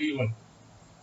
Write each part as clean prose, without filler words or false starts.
D1،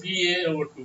BA/2۔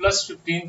+15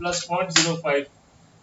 +0.05,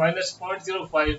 -0.05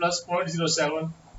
+0.07,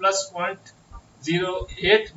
+0.08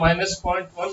-0.1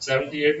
78